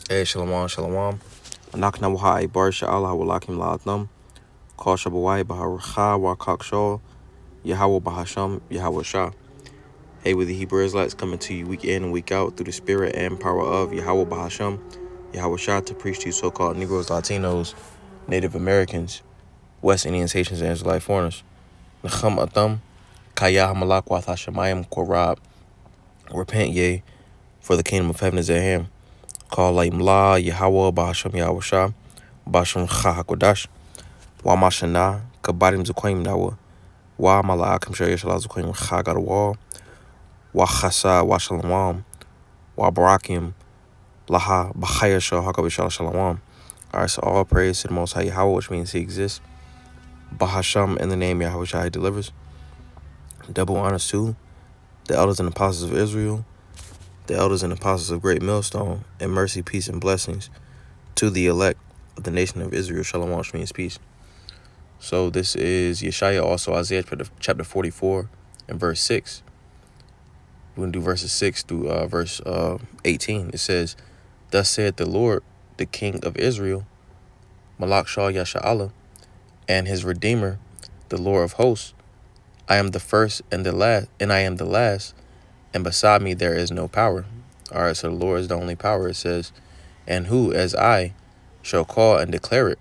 Hey, shalom, shalom. Anakna wahai bar sha'ala hawalakim la'atam. Call shabawai baharucha wa kakshaw. Yahweh bahasham, Yahweh Shah. Hey, with the Hebrew Israelites coming to you week in and week out through the spirit and power of Yahweh bahasham, Yahweh Shah, to preach to you so-called Negroes, Latinos, Native Americans, West Indians, Haitians, and Israelite foreigners. Nacham atam, kaya hamalak wath hashemayim korab. Repent, yea, for the kingdom of heaven is at hand. Call like Mla, Yahweh bahasham, Yahweh Shah. Basham Chahakodash, Wa Mashana, Kabadim Zuquim Nawa, Wa Malaakim Shayashala Zuquim Hagadawa, Wa Hasa, Wa Shalawam, Wa Barakim, Laha, Bahayasha, Hakabishal Shalawam. Alright, so all praise to the Most High Yahweh, which means He exists. Bahasham, in the name Yahweh Shai delivers. Double honors to the elders and apostles of Israel, the elders and apostles of Great Millstone, and mercy, peace, and blessings to the elect of the nation of Israel. Shalom, which means peace. So this is Yashiyah, also Isaiah chapter 44 and verse 6. We're going to do verses 6 through verse 18. It says, Thus saith the Lord, the King of Israel, Malak Shah Yasha'Allah, and his Redeemer, the Lord of hosts. I am the first and the last, and I am the last, and beside me there is no power. All right, so the Lord is the only power. It says, and who, as I, shall call and declare it,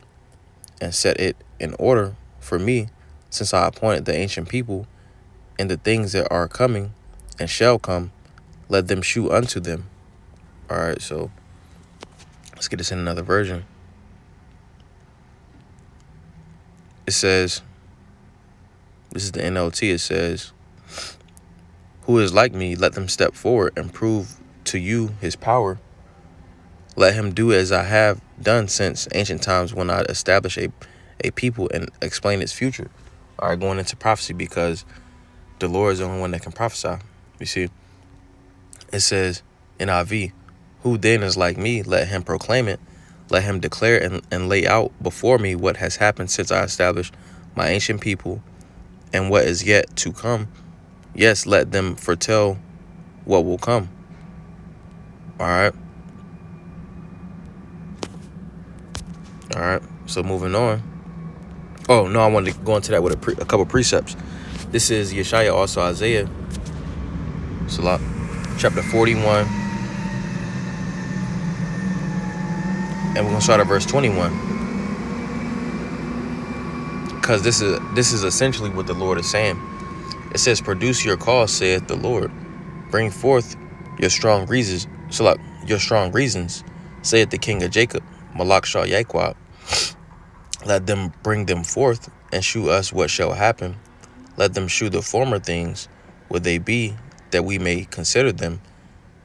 and set it in order for me, since I appointed the ancient people, and the things that are coming and shall come, let them shew unto them. All right, so let's get this in another version. It says, this is the NLT, it says, who is like me, let them step forward and prove to you his power. Let him do as I have done since ancient times when I established a people and explain its future. All right, going into prophecy, because the Lord is the only one that can prophesy. You see, it says in IV, who then is like me, let him proclaim it. Let him declare and lay out before me what has happened since I established my ancient people and what is yet to come. Yes, let them foretell what will come. All right. All right. So moving on. Oh, no, I wanted to go into that with a couple precepts. This is Yashiyah, also Isaiah, Salah, chapter 41. And we're going to start at verse 21. Because this is essentially what the Lord is saying. It says, produce your cause, saith the Lord. Bring forth your strong reasons, Salah, your strong reasons, saith the King of Jacob, Malak Shah Yaquab. Let them bring them forth, and shew us what shall happen. Let them shew the former things, what they be, that we may consider them,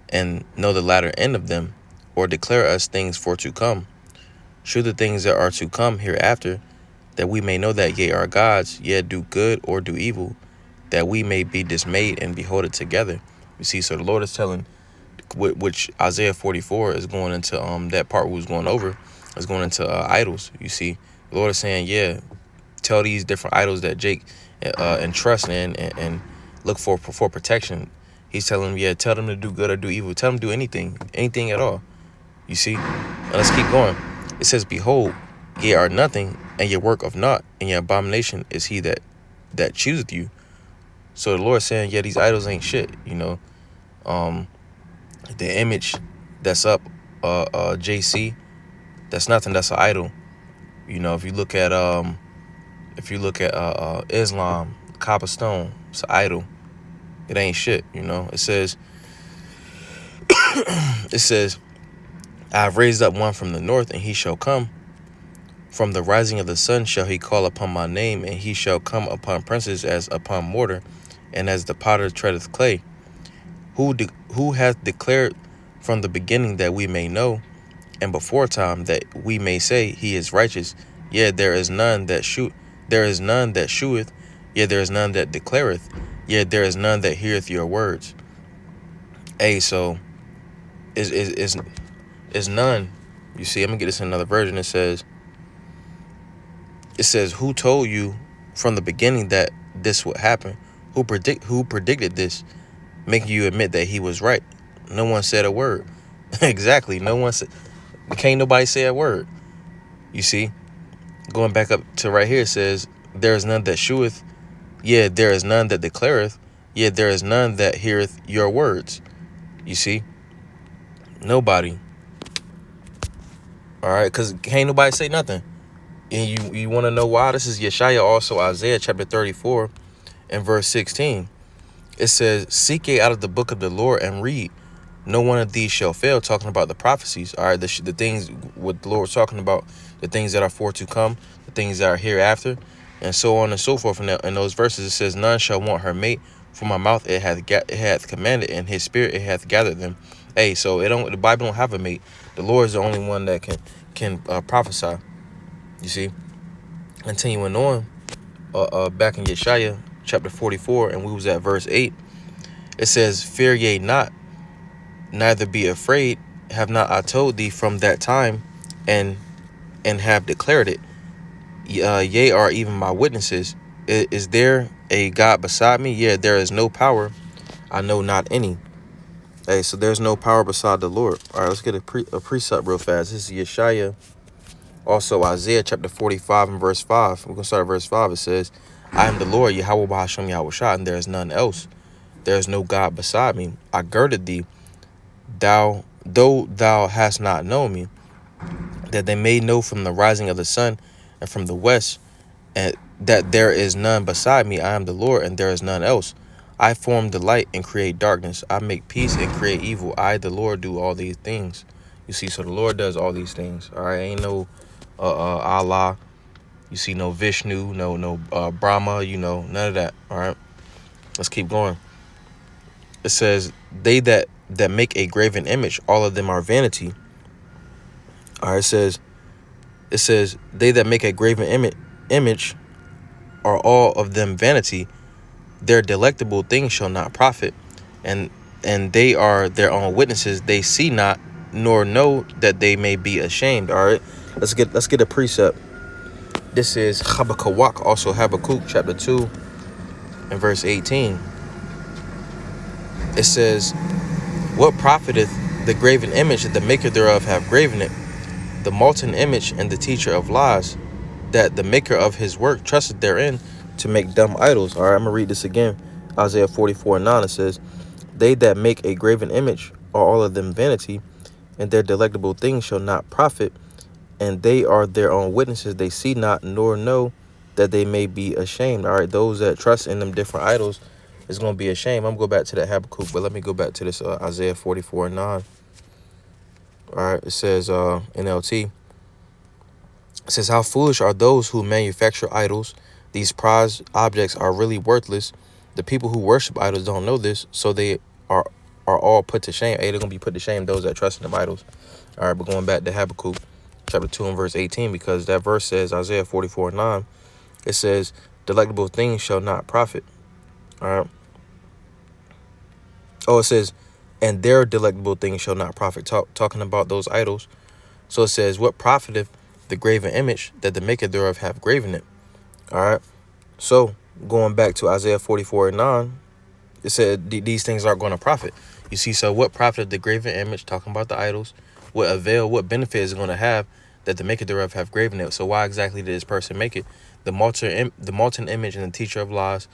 and know the latter end of them, or declare us things for to come. Shew the things that are to come hereafter, that we may know that ye are gods, yet do good or do evil, that we may be dismayed and behold it together. You see, so the Lord is telling, which Isaiah 44 is going into, that part we was going over, is going into idols. You see, the Lord is saying, yeah, tell these different idols that Jake and trust in and look for protection. He's telling them, yeah, tell them to do good or do evil. Tell them to do anything at all. You see, and let's keep going. It says, behold, ye are nothing, and your work of naught, and your abomination is he that chooseth you. So the Lord saying, yeah, these idols ain't shit. You know, the image that's up, JC, that's nothing. That's an idol. You know, if you look at Islam, Kaaba stone, it's an idol. It ain't shit. You know, it says, I have raised up one from the north, and he shall come. From the rising of the sun shall he call upon my name, and he shall come upon princes as upon mortar, and as the potter treadeth clay. Who hath declared from the beginning that we may know, and before time that we may say he is righteous? Yet there is none that sheweth, yet there is none that declareth, yet there is none that heareth your words. So is none. You see, I'm gonna get this in another version. It says, who told you from the beginning that this would happen? Who predicted this, making you admit that he was right? No one said a word. Exactly. No one said. Can't nobody say a word. You see? Going back up to right here, it says, there is none that sheweth, yea, there is none that declareth, yea, there is none that heareth your words. You see? Nobody. All right? Because can't nobody say nothing. And you want to know why? This is Yashiyah, also Isaiah chapter 34 and verse 16. It says, seek ye out of the book of the Lord and read. No one of these shall fail, talking about the prophecies. All right, the things what the Lord was talking about, the things that are for to come, the things that are hereafter, and so on and so forth. In those verses, it says, none shall want her mate. From my mouth it hath commanded, and his spirit it hath gathered them. Hey, so the Bible don't have a mate. The Lord is the only one that can prophesy. You see, continuing on, back in Yashiyah chapter 44, and we was at verse 8. It says, fear ye not, neither be afraid. Have not I told thee from that time, and have declared it? Yea, are even my witnesses. Is there a God beside me? Yeah, there is no power. I know not any. Hey, so there's no power beside the Lord. All right, let's get a precept real fast. This is Yashiyah, also Isaiah chapter 45 and verse 5. We're going to start at verse 5. It says, I am the Lord, Yahweh Bahasham Yahushua, and there is none else. There is no God beside me. I girded thee, though thou hast not known me, that they may know from the rising of the sun and from the west, and that there is none beside me. I am the Lord, and there is none else. I form the light and create darkness. I make peace and create evil. I, the Lord, do all these things. You see, so the Lord does all these things. All right, ain't no Allah. You see, no Vishnu, no Brahma. You know, none of that. All right, let's keep going. It says, they that make a graven image, all of them are vanity. All right, it says, they that make a graven image are all of them vanity. Their delectable things shall not profit, and they are their own witnesses. They see not, nor know that they may be ashamed. All right, let's get a precept. This is Habakkuk, also Habakkuk chapter 2 and verse 18. It says, what profiteth the graven image that the maker thereof have graven it, the molten image and the teacher of lies, that the maker of his work trusted therein to make dumb idols. All right, I'm going to read this again. Isaiah 44 and 9, it says, they that make a graven image are all of them vanity, and their delectable things shall not profit, and they are their own witnesses. They see not, nor know that they may be ashamed. All right, those that trust in them different idols is going to be ashamed. I'm going to go back to that Habakkuk, but let me go back to this Isaiah 44 and 9. All right, it says NLT. It says, how foolish are those who manufacture idols. These prized objects are really worthless. The people who worship idols don't know this, so they are all put to shame. Hey, they're going to be put to shame, those that trust in them idols. All right, but going back to Habakkuk chapter 2 and verse 18, because that verse says, Isaiah 44 and 9, it says, delectable things shall not profit. All right. Oh, it says, and their delectable things shall not profit. Talking about those idols. So it says, what profiteth the graven image that the maker thereof have graven it? All right. So going back to Isaiah 44 and 9, it said these things aren't going to profit. You see, so what profited the graven image, talking about the idols, what avail, what benefit is it going to have that the maker thereof have graven it? So why exactly did this person make it? The molten image and the teacher of lies,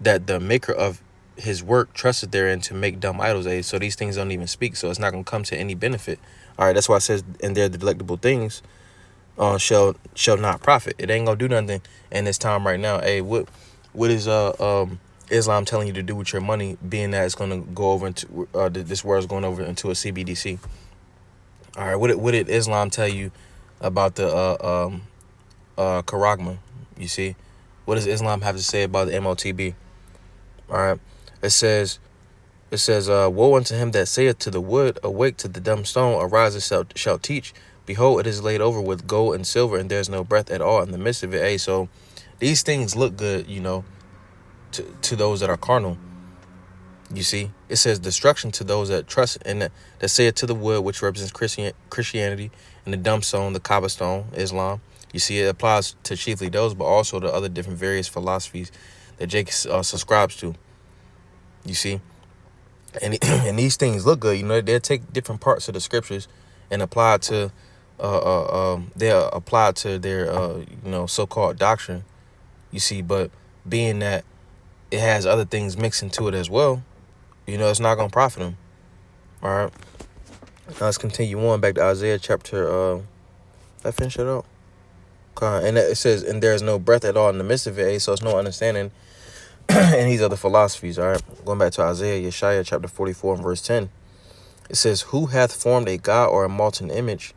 that the maker of his work trusted therein to make dumb idols. So these things don't even speak, so it's not going to come to any benefit. All right, that's why it says, and they're the delectable things shall not profit. It ain't gonna do nothing in this time right now. Hey, what is Islam telling you to do with your money, being that it's gonna go over into this world's going over into a CBDC? All right, what did Islam tell you about the Karagma? You see, what does Islam have to say about the MOTB? All right, it says, woe unto him that saith to the wood, awake, to the dumb stone, arise and shall teach. Behold, it is laid over with gold and silver, and there's no breath at all in the midst of it. Hey, so these things look good, you know, to those that are carnal. You see, it says destruction to those that trust in that say it to the wood, which represents Christianity, and the dumb stone, the Kaaba stone, Islam. You see, it applies to chiefly those, but also to other different various philosophies that Jake subscribes to. You see, and these things look good. You know, they'll take different parts of the scriptures and applied to they're applied to their so-called doctrine, you see. But being that it has other things mixed into it as well, it's not gonna profit them. All right, now let's continue on back to Isaiah chapter I finish it out. And it says, and there is no breath at all in the midst of it, so it's no understanding in these other philosophies. All right, going back to Isaiah, Yashiyah chapter 44 and verse 10. It says, who hath formed a god or a molten image?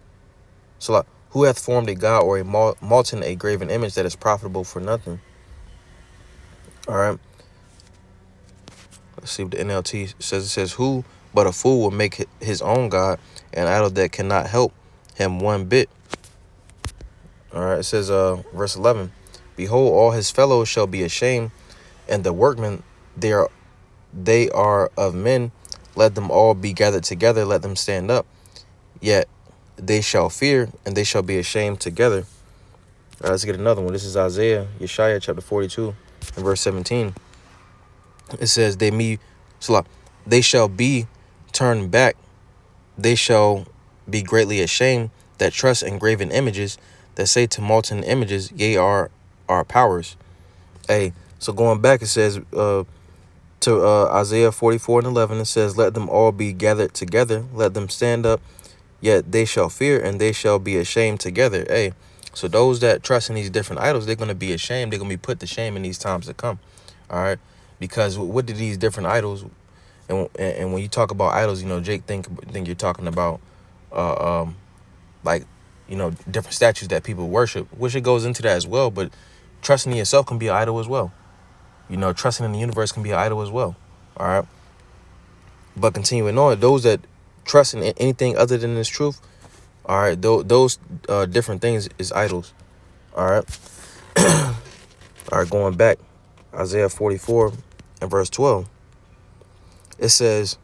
So, like, who hath formed a god or a molten, a graven image that is profitable for nothing? All right. Let's see what the NLT says. It says, who but a fool will make his own god, an idol that cannot help him one bit. All right. It says, verse 11, behold, all his fellows shall be ashamed, and the workmen they are of men. Let them all be gathered together. Let them stand up. Yet they shall fear, and they shall be ashamed together. All right, let's get another one. This is Isaiah, Yashiyah chapter 42 and verse 17. It says, they shall be turned back. They shall be greatly ashamed that trust in graven images, that say to molten images, yea, are our powers. Hey, so going back, it says to Isaiah 44 and 11, it says, let them all be gathered together. Let them stand up. Yet they shall fear, and they shall be ashamed together. Hey, so those that trust in these different idols, they're going to be ashamed. They're going to be put to shame in these times to come. All right. Because what do these different idols, and when you talk about idols, Jake think you're talking about like, different statues that people worship, which it goes into that as well. But trusting in yourself can be an idol as well. Trusting in the universe can be an idol as well. All right. But continuing on, those that trust in anything other than this truth, all right, those different things is idols. All right. All right, going back, Isaiah 44 and verse 12. It says,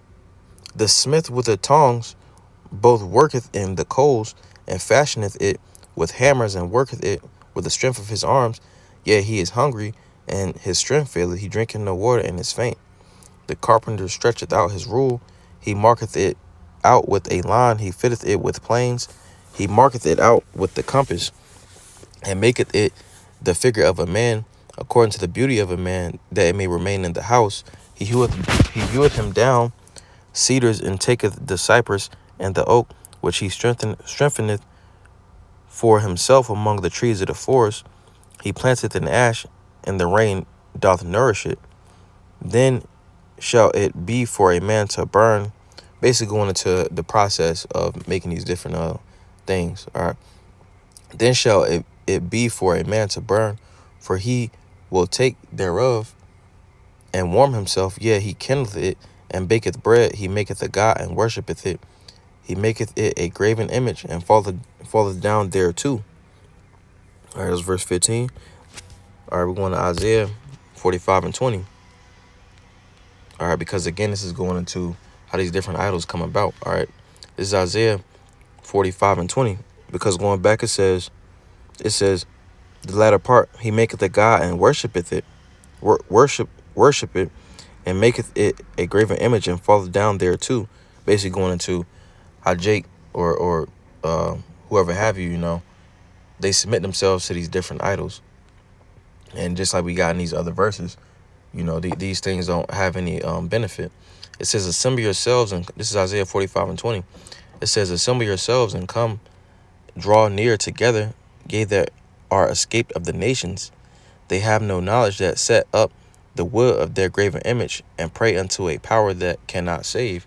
the smith with the tongs both worketh in the coals, and fashioneth it with hammers, and worketh it with the strength of his arms. Yet he is hungry, and his strength faileth. He drinketh no water, and is faint. The carpenter stretcheth out his rule. He marketh it out with a line. He fitteth it with planes. He marketh it out with the compass, and maketh it the figure of a man, according to the beauty of a man, that it may remain in the house. He heweth him down cedars, and taketh the cypress and the oak, which he strengtheneth for himself among the trees of the forest. He planteth an ash, and the rain doth nourish it. Then shall it be for a man to burn. Basically going into the process of making these different things. All right. Then shall it be for a man to burn, for he will take thereof and warm himself. Yea, he kindleth it and baketh bread. He maketh a god and worshipeth it. He maketh it a graven image, and falleth down thereto. All right, that's verse 15. All right, we're going to Isaiah 45 and 20. All right, because again, this is going into how these different idols come about. All right, this is Isaiah 45 and 20. Because going back, it says, the latter part, he maketh a god and worshipeth it. Worship it, and maketh it a graven image, and falleth down thereto. Basically going into how Jake or whoever have you, they submit themselves to these different idols. And just like we got in these other verses, these things don't have any benefit. It says, assemble yourselves, and this is Isaiah 45 and 20. It says, assemble yourselves and come, draw near together, ye that are escaped of the nations. They have no knowledge that set up the wood of their graven image, and pray unto a power that cannot save.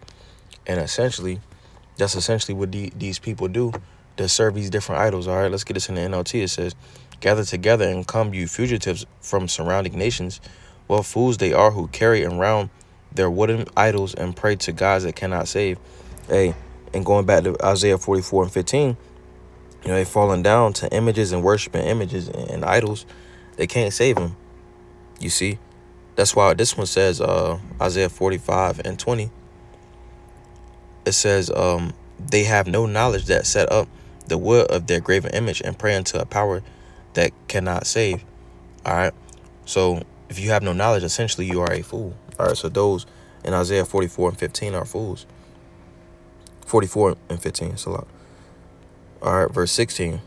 And that's essentially what these people do, to serve these different idols. All right, let's get this in the NLT. It says, gather together and come, you fugitives from surrounding nations. What fools they are who carry around their wooden idols and pray to gods that cannot save. Hey, and going back to Isaiah 44 and 15, they falling down to images and worshiping images and idols. They can't save them. You see, that's why this one says, Isaiah 45 and 20. It says, they have no knowledge that set up the wood of their graven image, and pray unto a power that cannot save. All right. So if you have no knowledge, essentially you are a fool. All right. So those in Isaiah 44 and 15 are fools. 44 and 15. It's a lot. All right, verse 16.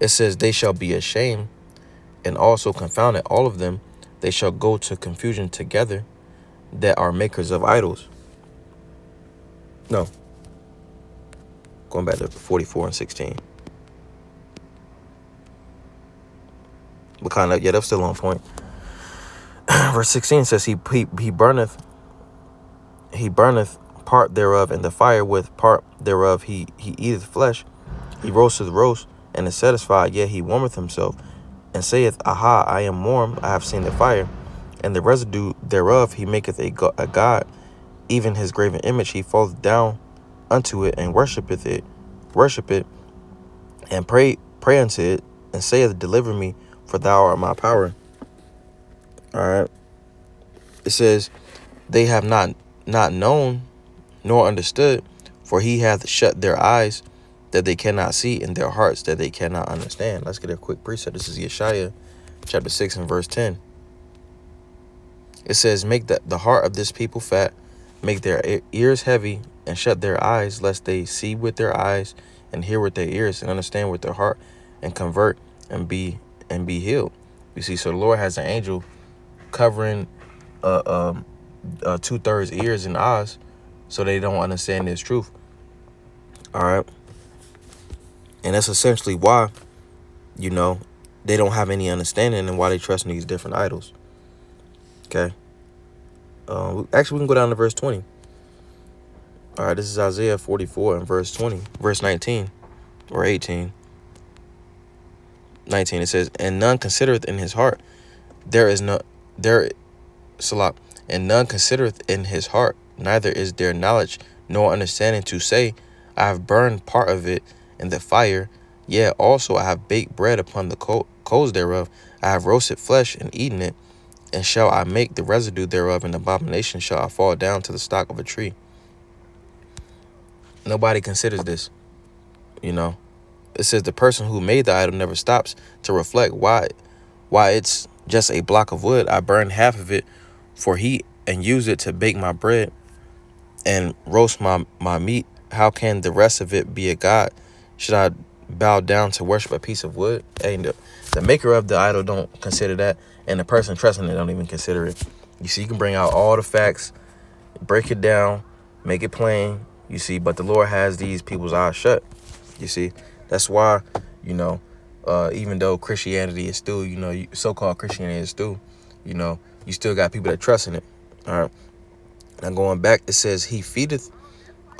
It says, they shall be ashamed and also confounded, all of them. They shall go to confusion together that are makers of idols. No. Going back to 44 and 16. But kind of, yeah, that's still on point. Verse 16 says, he burneth part thereof in the fire, with part thereof he eateth flesh. He roasteth roast, and is satisfied, yet he warmeth himself, and saith, Aha, I am warm, I have seen the fire. And the residue thereof he maketh a god, even his graven image he falleth down unto it, and worshipeth it, and pray unto it, and saith, Deliver me, for thou art my power. All right. It says, they have not known nor understood, for he hath shut their eyes that they cannot see, and their hearts that they cannot understand. Let's get a quick precept. This is Yashiyah chapter 6 and verse 10. It says, make the heart of this people fat, make their ears heavy, and shut their eyes, lest they see with their eyes, and hear with their ears, and understand with their heart, and convert, and be healed. You see, so the Lord has an angel covering 2/3 ears and eyes, so they don't understand this truth. All right. And that's essentially why, they don't have any understanding, and why they trust in these different idols. Okay. Actually, we can go down to verse 20. All right, this is Isaiah 44 and verse 19 or 18. 19, it says, and none considereth in his heart, and none considereth in his heart, neither is there knowledge nor understanding to say, I have burned part of it in the fire, yea, also I have baked bread upon the coals thereof, I have roasted flesh and eaten it, and shall I make the residue thereof an abomination, shall I fall down to the stock of a tree. Nobody considers this, It says the person who made the idol never stops to reflect why it's just a block of wood. I burned half of it for heat and use it to bake my bread and roast my meat. How can the rest of it be a god? Should I bow down to worship a piece of wood? And the maker of the idol don't consider that, and the person trusting it don't even consider it. You see, you can bring out all the facts, break it down, make it plain, you see, but the Lord has these people's eyes shut. You see, that's why, even though Christianity is still, so-called Christianity is still, you still got people that trust in it. All right. Now going back, it says he feedeth,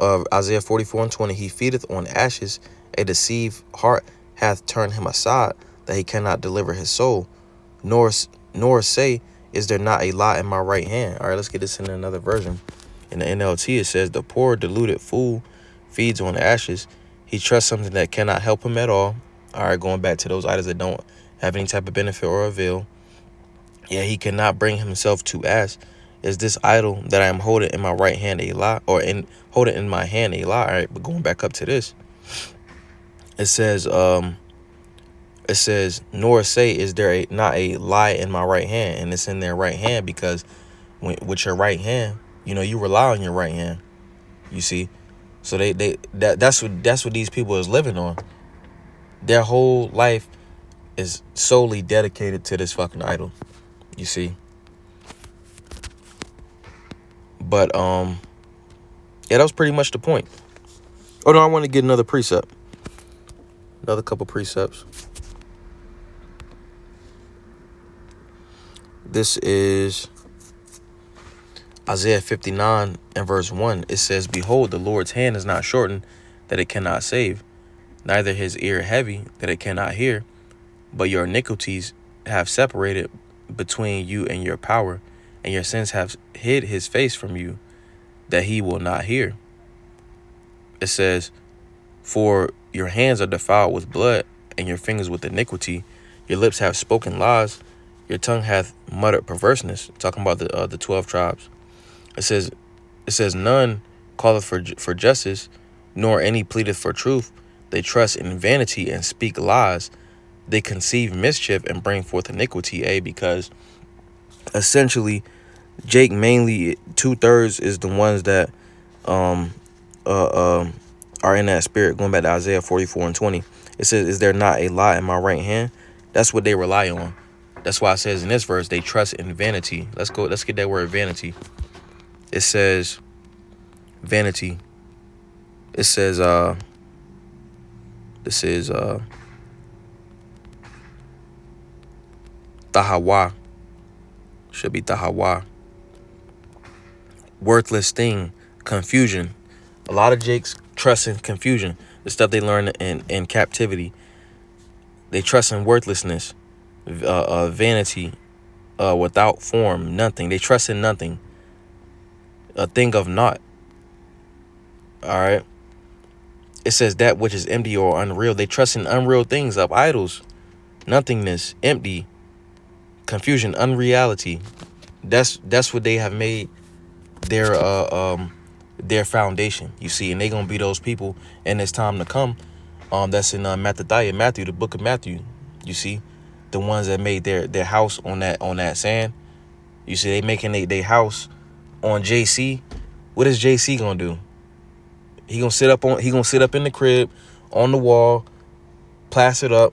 Isaiah 44 and 20, he feedeth on ashes, a deceived heart hath turned him aside, that he cannot deliver his soul, nor say, is there not a lie in my right hand? All right, let's get this in another version. In the NLT, it says, the poor deluded fool feeds on ashes. He trusts something that cannot help him at all. All right, going back to those idols that don't have any type of benefit or avail. Yeah, he cannot bring himself to ask, is this idol that I am holding in my right hand a lie, or holding in my hand a lie? All right, but going back up to this, it says, nor say, is there not a lie in my right hand? And it's in their right hand because with your right hand, you rely on your right hand. You see, so that's what these people is living on. Their whole life is solely dedicated to this fucking idol. You see, but yeah, that was pretty much the point. Oh no, I want to get another precept, another couple precepts. This is Isaiah 59 and verse 1. It says, behold, the Lord's hand is not shortened that it cannot save, neither his ear heavy that it cannot hear, but your iniquities have separated between you and your power, and your sins have hid his face from you, that he will not hear. It says, for your hands are defiled with blood, and your fingers with iniquity. Your lips have spoken lies, your tongue hath muttered perverseness. Talking about the 12 tribes. It says none calleth for justice, nor any pleadeth for truth. They trust in vanity and speak lies. They conceive mischief and bring forth iniquity. Because essentially, Jake mainly 2/3 is the ones that are are in that spirit. Going back to Isaiah 44:20, it says, "Is there not a lie in my right hand?" That's what they rely on. That's why it says in this verse they trust in vanity. Let's get that word vanity. It says vanity. It says this is tahawa. Should be tahawa. Worthless thing, confusion. A lot of jakes trust in confusion, the stuff they learn in captivity. They trust in worthlessness, vanity, without form, nothing. They trust in nothing, a thing of naught. All right. It says that which is empty or unreal. They trust in unreal things, of idols, nothingness, empty, confusion, unreality. That's what they have made their foundation, you see, and they gonna be those people in this time to come. That's in Matthew, the book of Matthew. You see, the ones that made their house on that sand. You see, they making their house on JC. What is JC gonna do? He gonna sit up in the crib, on the wall, plastered up,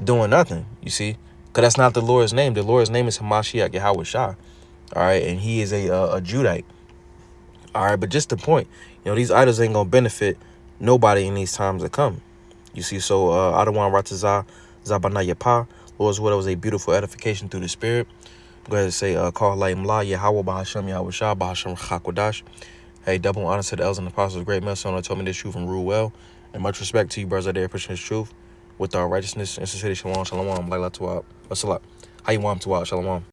doing nothing. You see, because that's not the Lord's name. The Lord's name is Hamashiach Yahawashah. All right, and he is a Judite. All right, but just the point, these idols ain't gonna benefit nobody in these times to come. You see, so Adawan Ratazah Zabana Yapa, Lord's word was a beautiful edification through the Spirit. Go ahead and say, Call Laim La, Yahweh Bahasham, Yahweh Shah, Bahasham Chakodash. Hey, double honor to the elders and apostles, great men, son, told me this truth and rule well. And much respect to you, brothers out there pushing this truth with our righteousness and sincerity. Shalom, shalom. Like to what's a lot? How you want to Shalom.